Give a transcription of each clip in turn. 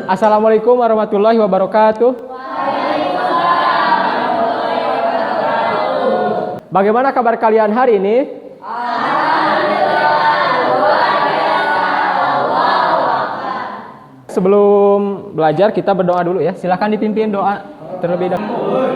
Assalamualaikum warahmatullahi wabarakatuh. Bagaimana kabar kalian hari ini? Sebelum belajar kita berdoa dulu ya. Silakan dipimpin doa terlebih dahulu.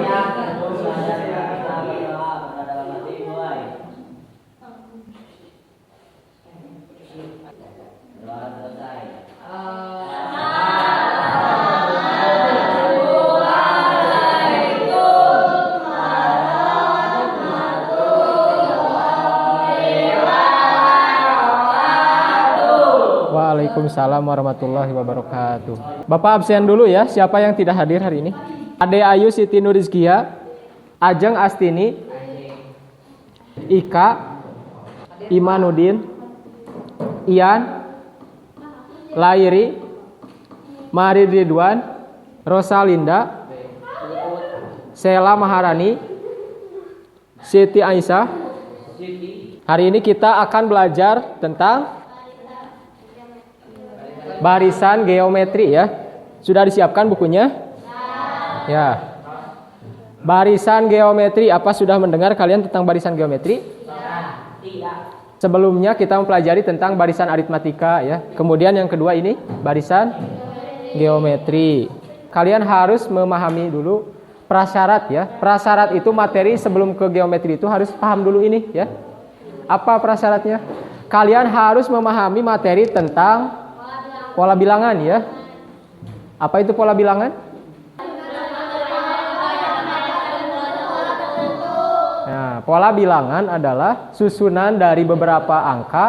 Waalaikumsalam warahmatullahi wabarakatuh. Bapak absen dulu ya. Siapa yang tidak hadir hari ini? Ade Ayu Siti Nurizkia, Ajeng Astini, Ika, Imanuddin, Ian, Lairi, Mari Ridwan, Rosalinda, Sela Maharani, Siti Aisyah. Hari ini kita akan belajar tentang barisan geometri ya. Sudah disiapkan bukunya? Ya. Barisan geometri, apa sudah mendengar kalian tentang barisan geometri? Sebelumnya kita mempelajari tentang barisan aritmatika ya. Kemudian yang kedua ini barisan geometri. Kalian harus memahami dulu prasyarat ya. Prasyarat itu materi sebelum ke geometri itu harus paham dulu ini ya. Apa prasyaratnya? Kalian harus memahami materi tentang pola bilangan ya. Apa itu pola bilangan? Nah, pola bilangan adalah susunan dari beberapa angka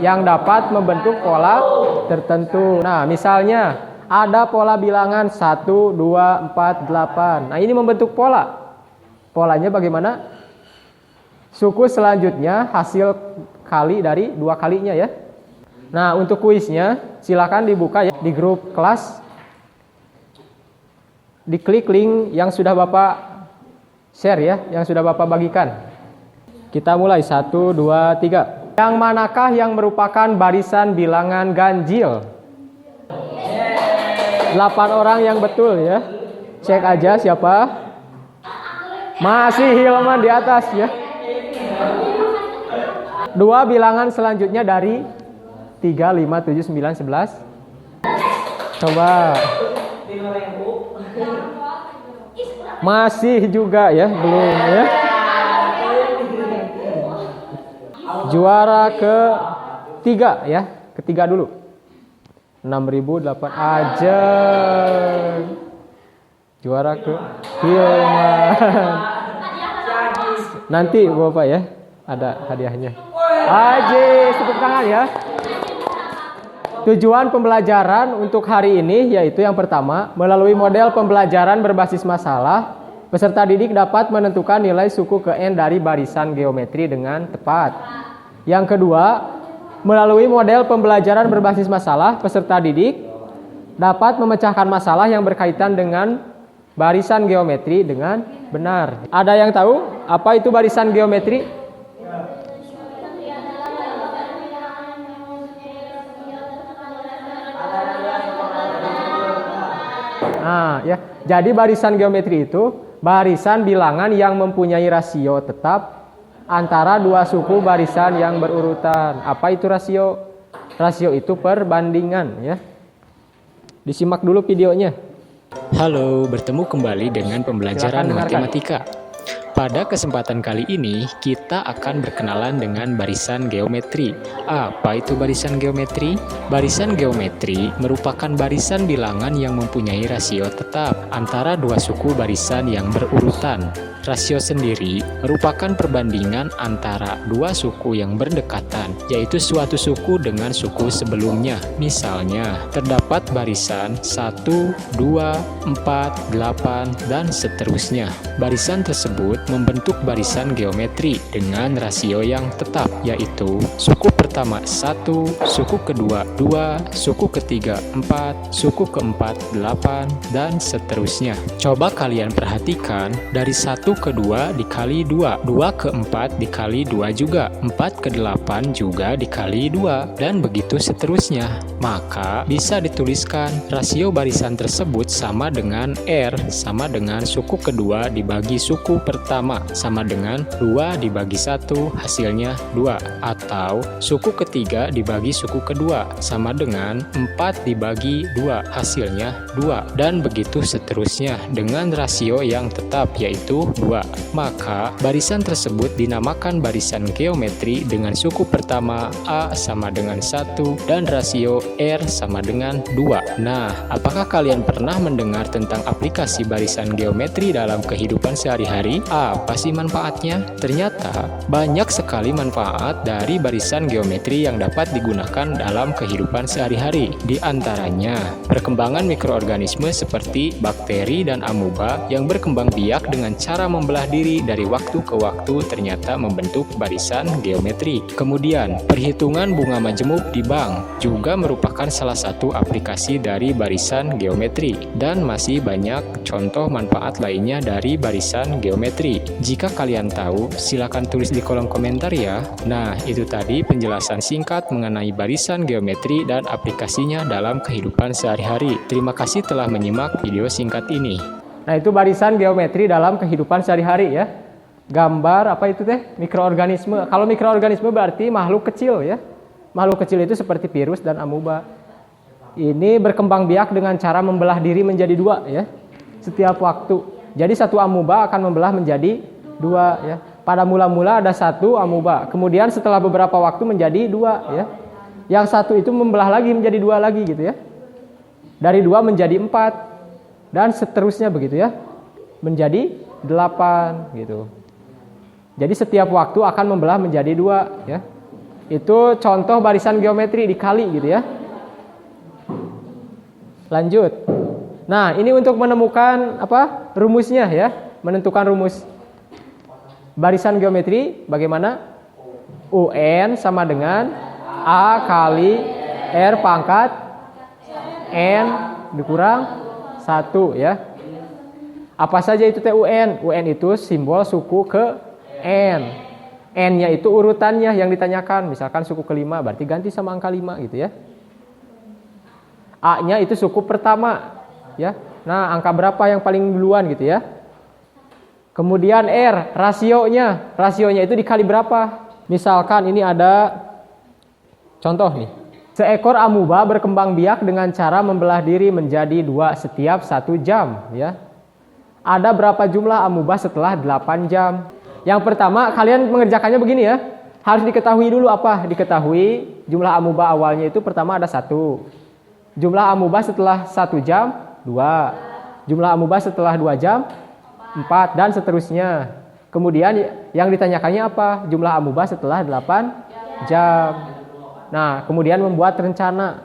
yang dapat membentuk pola tertentu. Nah, misalnya ada pola bilangan 1, 2, 4, 8. Nah, ini membentuk pola. Polanya bagaimana? Suku selanjutnya hasil kali dari 2 kalinya ya. Nah, untuk kuisnya silakan dibuka ya di grup kelas. Diklik link yang sudah Bapak share ya, yang sudah Bapak bagikan. Kita mulai 1, 2, 3. Yang manakah yang merupakan barisan bilangan ganjil? 8 orang yang betul ya. Cek aja siapa. Masih Hilman di atas ya. 2 bilangan selanjutnya dari 3, 5, 7, 9, 11. Coba. Masih juga ya, belum ya. Juara ketiga ya, ketiga dulu. 6.008 aja. Juara ke Hilman. Nanti Bapak ya, ada hadiahnya. Aji, tepuk tangan ya. Tujuan pembelajaran untuk hari ini yaitu yang pertama, melalui model pembelajaran berbasis masalah, peserta didik dapat menentukan nilai suku ke N dari barisan geometri dengan tepat. Yang kedua, melalui model pembelajaran berbasis masalah, peserta didik dapat memecahkan masalah yang berkaitan dengan barisan geometri dengan benar. Ada yang tahu apa itu barisan geometri? Nah, ya. Jadi barisan geometri itu barisan bilangan yang mempunyai rasio tetap antara 2 suku barisan yang berurutan. Apa itu rasio? Rasio itu perbandingan ya. Disimak dulu videonya. Halo, bertemu kembali dengan pembelajaran matematika. Pada kesempatan kali ini, kita akan berkenalan dengan barisan geometri. Apa itu barisan geometri? Barisan geometri merupakan barisan bilangan yang mempunyai rasio tetap antara 2 suku barisan yang berurutan. Rasio sendiri merupakan perbandingan antara 2 suku yang berdekatan, yaitu suatu suku dengan suku sebelumnya. Misalnya, terdapat barisan 1, 2, 4, 8, dan seterusnya. Barisan tersebut membentuk barisan geometri dengan rasio yang tetap, yaitu suku pertama 1, suku kedua 2, suku ketiga 4, suku keempat 8, dan seterusnya. Coba kalian perhatikan, dari 1 ke 2 dikali 2, 2 ke 4 dikali 2 juga, 4 ke 8 juga dikali 2, dan begitu seterusnya. Maka bisa dituliskan rasio barisan tersebut sama dengan R sama dengan suku kedua dibagi suku pertama sama dengan 2 dibagi 1 hasilnya 2, atau suku ketiga dibagi suku kedua sama dengan 4 dibagi 2 hasilnya 2, dan begitu seterusnya dengan rasio yang tetap yaitu 2. Maka barisan tersebut dinamakan barisan geometri dengan suku pertama A sama dengan 1 dan rasio R sama dengan 2. Nah, apakah kalian pernah mendengar tentang aplikasi barisan geometri dalam kehidupan sehari-hari? Apa sih manfaatnya? Ternyata banyak sekali manfaat dari barisan geometri yang dapat digunakan dalam kehidupan sehari-hari. Di antaranya, perkembangan mikroorganisme seperti bakteri dan amuba yang berkembang biak dengan cara membelah diri dari waktu ke waktu ternyata membentuk barisan geometri. Kemudian, perhitungan bunga majemuk di bank juga merupakan salah satu aplikasi dari barisan geometri, dan masih banyak contoh manfaat lainnya dari barisan geometri. Jika kalian tahu, silakan tulis di kolom komentar ya. Nah, itu tadi penjelasan singkat mengenai barisan geometri dan aplikasinya dalam kehidupan sehari-hari. Terima kasih telah menyimak video singkat ini. Nah, itu barisan geometri dalam kehidupan sehari-hari ya. Gambar apa itu teh? Mikroorganisme. Kalau mikroorganisme berarti makhluk kecil ya. Makhluk kecil itu seperti virus dan amuba. Ini berkembang biak dengan cara membelah diri menjadi 2 ya. Setiap waktu. Jadi satu amuba akan membelah menjadi 2 ya. Pada mula-mula ada 1 amuba. Kemudian setelah beberapa waktu menjadi 2 ya. Yang 1 itu membelah lagi menjadi 2 lagi gitu ya. Dari 2 menjadi 4. Dan seterusnya begitu ya. Menjadi 8 gitu. Jadi setiap waktu akan membelah menjadi 2 ya. Itu contoh barisan geometri dikali gitu ya. Lanjut. Nah, ini untuk menemukan apa? Rumusnya ya, menentukan rumus barisan geometri bagaimana? UN sama dengan A kali R pangkat N dikurang 1 ya. Apa saja itu UN? UN itu simbol suku ke N. N-nya itu urutannya yang ditanyakan. Misalkan suku kelima, berarti ganti sama angka 5 gitu ya. A-nya itu suku pertama ya. Nah, angka berapa yang paling duluan gitu ya. Kemudian R, rasionya. Rasionya itu dikali berapa? Misalkan ini ada contoh nih. Seekor amuba berkembang biak dengan cara membelah diri menjadi 2 setiap 1 jam ya. Ada berapa jumlah amuba setelah 8 jam? Yang pertama, kalian mengerjakannya begini ya. Harus diketahui dulu apa? Diketahui jumlah amuba awalnya itu pertama ada 1. Jumlah amuba setelah 1 jam 2. Jumlah amuba setelah 2 jam 4 dan seterusnya. Kemudian yang ditanyakannya apa? Jumlah amuba setelah 8 jam. Nah, kemudian membuat rencana.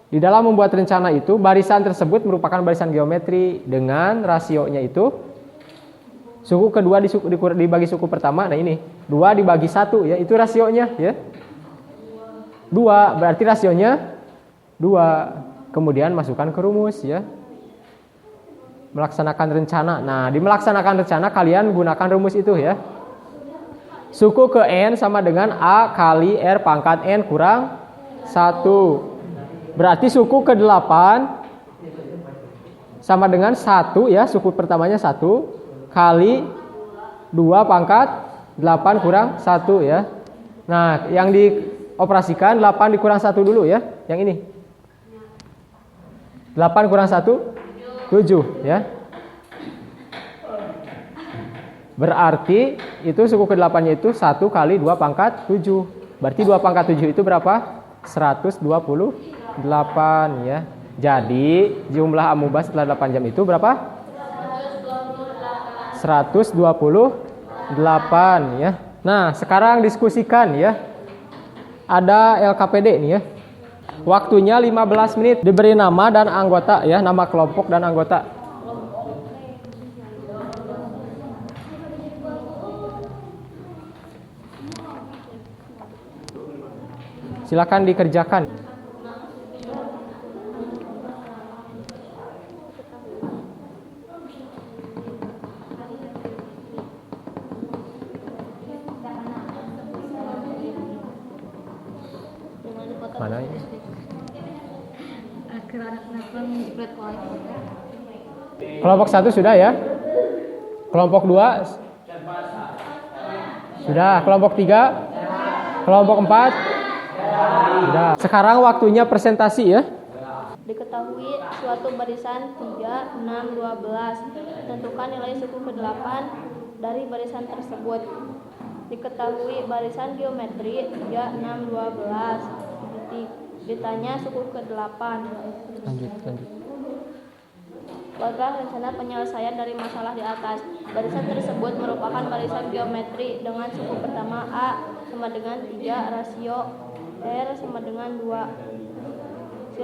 Di dalam membuat rencana itu, barisan tersebut merupakan barisan geometri dengan rasionya itu suku kedua dibagi suku pertama. Nah ini 2 dibagi 1 ya, itu rasionya ya. 2 berarti rasionya 2. Kemudian masukkan ke rumus ya. Melaksanakan rencana. Nah, di melaksanakan rencana kalian gunakan rumus itu ya. Suku ke N sama dengan A kali R pangkat N kurang 1. Berarti suku ke 8 sama dengan 1 ya, suku pertamanya 1 kali 2 pangkat 8 kurang 1 ya. Nah, yang dioperasikan 8 dikurang 1 dulu ya, yang ini. 8 kurang 1, 7 ya. Berarti itu suku ke-8-nya itu 1 kali 2 pangkat 7. Berarti 2 pangkat 7 itu berapa? 128 ya. Jadi jumlah amuba setelah 8 jam itu berapa? 128 ya. Nah, sekarang diskusikan ya. Ada LKPD nih ya. Waktunya 15 menit. Diberi nama dan anggota ya, nama kelompok dan anggota. Silakan dikerjakan. Mana ini? Kelompok 1 sudah ya? Kelompok 2 sudah, kelompok 3, kelompok 4 sudah. Sekarang waktunya presentasi ya. Diketahui suatu barisan 3, 6, 12. Tentukan nilai suku ke-8 dari barisan tersebut. Diketahui barisan geometri 3, 6, 12. Ditanya suku ke-8. Lanjut. Bagaimana rencana penyelesaian dari masalah di atas? Barisan tersebut merupakan barisan geometri dengan suku pertama A sama dengan 3, rasio R sama dengan 2.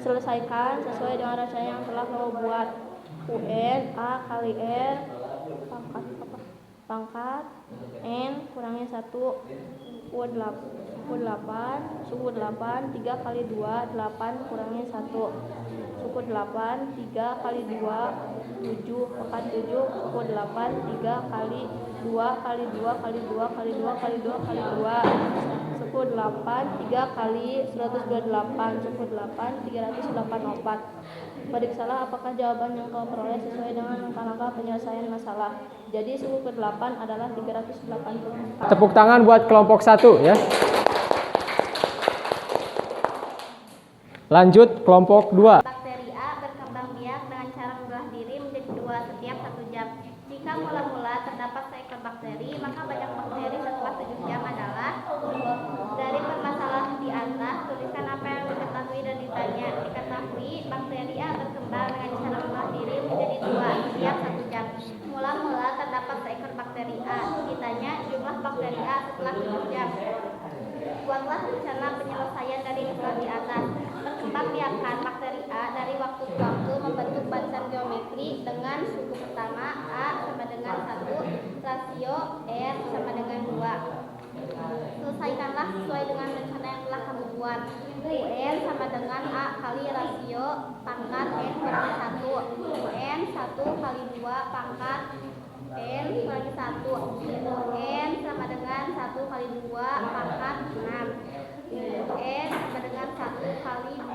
Selesaikan sesuai dengan rencana yang telah kamu buat. UN A kali R pangkat N kurangi 1 suku 8 3 kali 2 8 kurangi 1 suku 8 3 kali 2 7 pangkat 7 suku 8 3 kali 2 kali 2 kali 2 kali 2 kali 2 kali 2 suku 8 3 kali 128 suku 8 384. Periksalah apakah jawaban yang kau peroleh sesuai dengan langkah-langkah penyelesaian masalah. Jadi suku ke-8 adalah 384. Tepuk tangan buat kelompok 1 ya. Lanjut kelompok 2. Bakteri A berkembang biak dengan cara membelah diri menjadi 2 setiap 1 jam. Jika mula-mula terdapat seekor bakteri, maka banyak bakteri setelah 7 jam adalah dari permasalahan di atas, tuliskan apa yang diketahui dan ditanya. Diketahui bakteri A berkembang dengan cara membelah diri menjadi 2 setiap 1 jam. Mula-mula terdapat seekor bakteri A. Ditanya jumlah bakteri A setelah 7 jam. Buatlah rencana penyelesaian dari masalah di atas. Perkembangbiakan bakteri A dari waktu ke waktu membentuk barisan geometri dengan suku pertama A sama dengan 1, rasio R sama dengan 2. Selesaikanlah sesuai dengan rencana yang telah kamu buat. UN sama dengan A kali rasio pangkat N kurangi 1. UN 1 kali 2 pangkat N kurangi 1. UN sama dengan 1 kali 2 pangkat 6. UN sama dengan 1 kali 2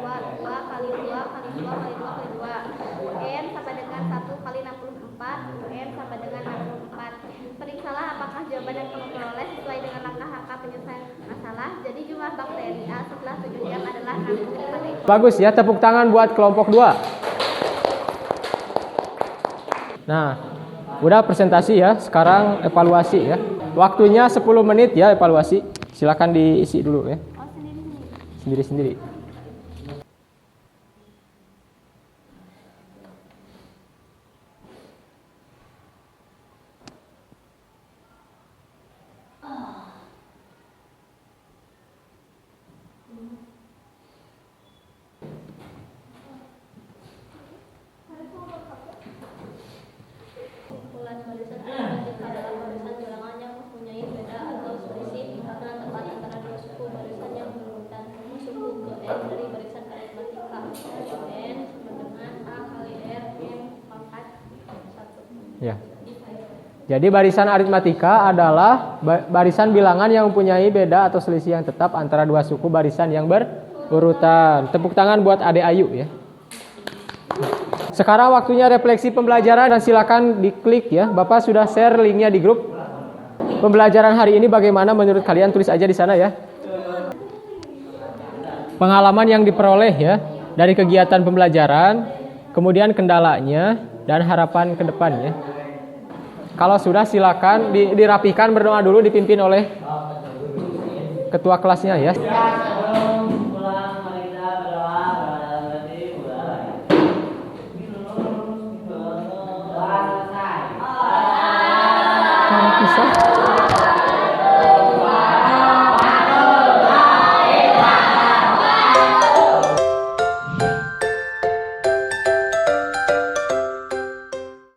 kali 2 kali 2 kali 2 kali 2. UN sama dengan 1 kali 64. UN sama dengan 64. Periksalah apakah jawaban yang kamu peroleh sesuai dengan langkah-langkah penyelesaian masalah. Jadi jumlah bakteri A setelah 7 jam adalah 65 ekor. Bagus ya, tepuk tangan buat kelompok 2. Nah, udah presentasi ya, sekarang evaluasi ya. Waktunya 10 menit ya evaluasi. Silakan diisi dulu ya. Sendiri-sendiri. Kumpulan barisan geometrik adalah barisan bilangan yang mempunyai beda atau selisih dengan tepat antara dua suku barisan yang berurutan. Suku ke N dari barisan aritmatika N sama dengan A kali R M pangkat 1. Ya. Jadi barisan aritmatika adalah barisan bilangan yang mempunyai beda atau selisih yang tetap antara dua suku barisan yang berurutan. Tepuk tangan buat Ade Ayu ya. Sekarang waktunya refleksi pembelajaran dan silakan diklik ya. Bapak sudah share linknya di grup. Pembelajaran hari ini bagaimana menurut kalian, tulis aja di sana ya. Pengalaman yang diperoleh ya dari kegiatan pembelajaran, kemudian kendalanya dan harapan ke depan ya. Kalau sudah silakan dirapikan, berdoa dulu dipimpin oleh ketua kelasnya ya.